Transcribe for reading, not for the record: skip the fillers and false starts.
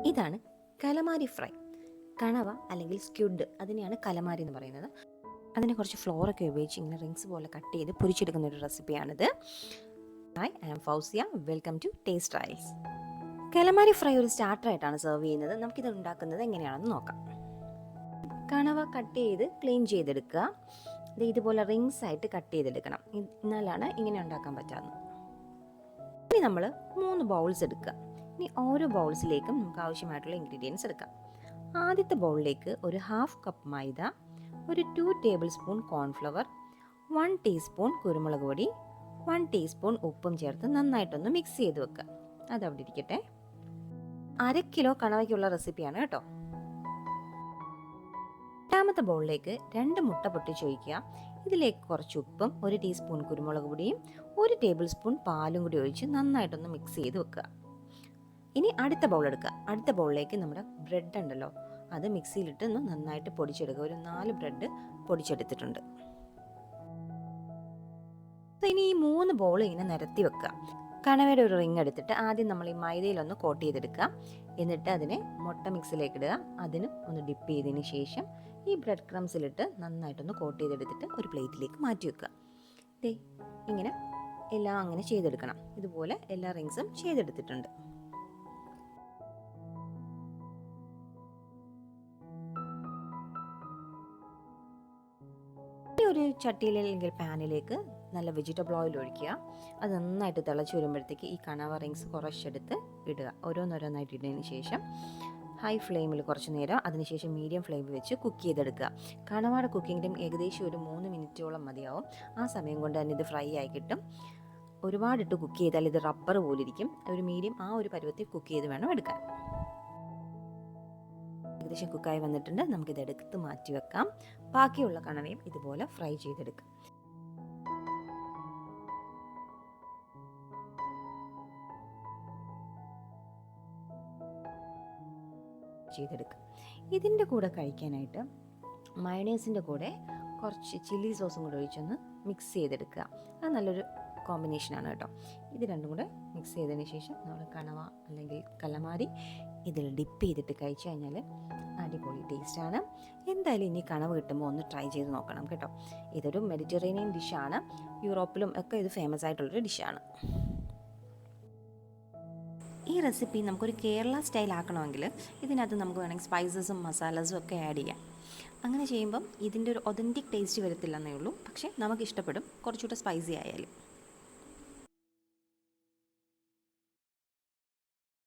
ഇതാണ് കലമാരി ഫ്രൈ. കണവ അല്ലെങ്കിൽ സ്ക്വിഡ്, അതിനെയാണ് കലമാരി എന്ന് പറയുന്നത്. അതിനെ കുറച്ച് ഫ്ലോറൊക്കെ ഉപയോഗിച്ച് ഇങ്ങനെ റിങ്സ് പോലെ കട്ട് ചെയ്ത് പൊരിച്ചെടുക്കുന്ന ഒരു റെസിപ്പിയാണിത്. Hi, I am Fousiya. Welcome to Taste Trails. Calamari fry ഒരു സ്റ്റാർട്ടറായിട്ടാണ് സെർവ് ചെയ്യുന്നത്. നമുക്കിത് ഉണ്ടാക്കുന്നത് എങ്ങനെയാണെന്ന് നോക്കാം. കണവ കട്ട് ചെയ്ത് ക്ലീൻ ചെയ്തെടുക്കുക. ഇതുപോലെ റിങ്സ് ആയിട്ട് കട്ട് ചെയ്തെടുക്കണം. എന്നാലാണ് ഇങ്ങനെ ഉണ്ടാക്കാൻ പറ്റാവുന്നത്. ഇനി നമ്മൾ 3 ബൗൾസ് എടുക്കുക. ഇനി ഓരോ ബൗൾസിലേക്കും നമുക്ക് ആവശ്യമായിട്ടുള്ള ഇൻഗ്രീഡിയൻസ് എടുക്കാം. ആദ്യത്തെ ബൗളിലേക്ക് ഒരു 1/2 കപ്പ് മൈദ, ഒരു 2 ടേബിൾ സ്പൂൺ കോൺഫ്ലവർ, 1 ടീസ്പൂൺ കുരുമുളക് പൊടി, 1 ടീസ്പൂൺ ഉപ്പും ചേർത്ത് നന്നായിട്ടൊന്ന് മിക്സ് ചെയ്ത് വെക്കുക. അതവിടെ ഇരിക്കട്ടെ. 1/2 കിലോ കണവയ്ക്കുള്ള റെസിപ്പിയാണ് കേട്ടോ. രണ്ടാമത്തെ ബൗളിലേക്ക് 2 മുട്ട പൊട്ടിച്ചൊഴിക്കുക. ഇതിലേക്ക് കുറച്ച് ഉപ്പും 1 ടീസ്പൂൺ കുരുമുളക് പൊടിയും 1 ടേബിൾ സ്പൂൺ പാലും കൂടി ഒഴിച്ച് നന്നായിട്ടൊന്ന് മിക്സ് ചെയ്ത് വെക്കുക. ഇനി അടുത്ത ബൗൾ എടുക്കുക. അടുത്ത ബൗളിലേക്ക് നമ്മുടെ ബ്രെഡ് ഉണ്ടല്ലോ, അത് മിക്സിയിലിട്ട് ഒന്ന് നന്നായിട്ട് പൊടിച്ചെടുക്കുക. ഒരു 4 ബ്രെഡ് പൊടിച്ചെടുത്തിട്ടുണ്ട്. ഇനി ഈ 3 ബൗൾ ഇങ്ങനെ നിരത്തി വെക്കുക. കണവയുടെ ഒരു റിങ് എടുത്തിട്ട് ആദ്യം നമ്മൾ ഈ മൈദയിലൊന്ന് കോട്ട് ചെയ്തെടുക്കുക. എന്നിട്ട് അതിനെ മുട്ട മിക്സിലേക്ക് ഇടുക. അതിന് ഒന്ന് ഡിപ്പ് ചെയ്തതിന് ശേഷം ഈ ബ്രെഡ് ക്രംസിലിട്ട് നന്നായിട്ടൊന്ന് കോട്ട് ചെയ്തെടുത്തിട്ട് ഒരു പ്ലേറ്റിലേക്ക് മാറ്റി വെക്കുക. ഇങ്ങനെ എല്ലാം അങ്ങനെ ചെയ്തെടുക്കണം. ഇതുപോലെ എല്ലാ റിങ്സും ചെയ്തെടുത്തിട്ടുണ്ട്. ഒരു ചട്ടിയിൽ അല്ലെങ്കിൽ പാനിലേക്ക് നല്ല വെജിറ്റബിൾ ഓയിൽ ഒഴിക്കുക. അത് നന്നായിട്ട് തിളച്ച് വരുമ്പോഴത്തേക്ക് ഈ കണവ റിങ്സ് കുറച്ചെടുത്ത് ഇടുക. ഓരോന്നോരോന്നായിട്ട് ഇട്ടതിന് ശേഷം ഹൈ ഫ്ലെയിമിൽ കുറച്ച് നേരം, അതിനുശേഷം മീഡിയം ഫ്ലെയിമിൽ വെച്ച് കുക്ക് ചെയ്തെടുക്കുക. കണവയുടെ കുക്കിംഗ് ടൈം ഏകദേശം ഒരു 3 മിനിറ്റോളം മതിയാവും. ആ സമയം കൊണ്ട് തന്നെ ഇത് ഫ്രൈ ആയി കിട്ടും. ഒരുപാടിട്ട് കുക്ക് ചെയ്താൽ ഇത് റബ്ബർ പോലിരിക്കും. ഒരു മീഡിയം ആ ഒരു പരുവത്തിൽ കുക്ക് ചെയ്ത് വേണം എടുക്കാൻ. ഏകദേശം കുക്കായി വന്നിട്ടുണ്ട്. നമുക്കിത് എടുത്ത് മാറ്റി വെക്കാം. ബാക്കിയുള്ള കണവയും ഇതുപോലെ ഫ്രൈ ചെയ്തെടുക്കാം. ഇതിൻ്റെ കൂടെ കഴിക്കാനായിട്ട് മയണൈസിൻ്റെ കൂടെ കുറച്ച് ചില്ലി സോസും കൂടെ ഒഴിച്ചൊന്ന് മിക്സ് ചെയ്തെടുക്കുക. അത് നല്ലൊരു കോമ്പിനേഷനാണ് കേട്ടോ. ഇത് രണ്ടും കൂടെ മിക്സ് ചെയ്തതിന് ശേഷം നമ്മൾ കണവ അല്ലെങ്കിൽ കലമാരി ഇതിൽ ഡിപ്പ് ചെയ്തിട്ട് കഴിച്ചു കഴിഞ്ഞാൽ അടിപൊളി ടേസ്റ്റാണ്. എന്തായാലും ഇനി കണവ കിട്ടുമ്പോൾ ഒന്ന് ട്രൈ ചെയ്ത് നോക്കണം കേട്ടോ. ഇതൊരു മെഡിറ്ററേനിയൻ ഡിഷാണ്. യൂറോപ്പിലും ഒക്കെ ഇത് ഫേമസ് ആയിട്ടുള്ളൊരു ഡിഷാണ്. ഈ റെസിപ്പി നമുക്കൊരു കേരള സ്റ്റൈൽ ആക്കണമെങ്കിൽ ഇതിനകത്ത് നമുക്ക് വേണമെങ്കിൽ സ്പൈസസും മസാലസും ഒക്കെ ആഡ് ചെയ്യാം. അങ്ങനെ ചെയ്യുമ്പം ഇതിൻ്റെ ഒരു ഒതൻറ്റിക് ടേസ്റ്റ് വരത്തില്ലെന്നേ ഉള്ളൂ. പക്ഷേ നമുക്കിഷ്ടപ്പെടും കുറച്ചുകൂടെ സ്പൈസി ആയാലും.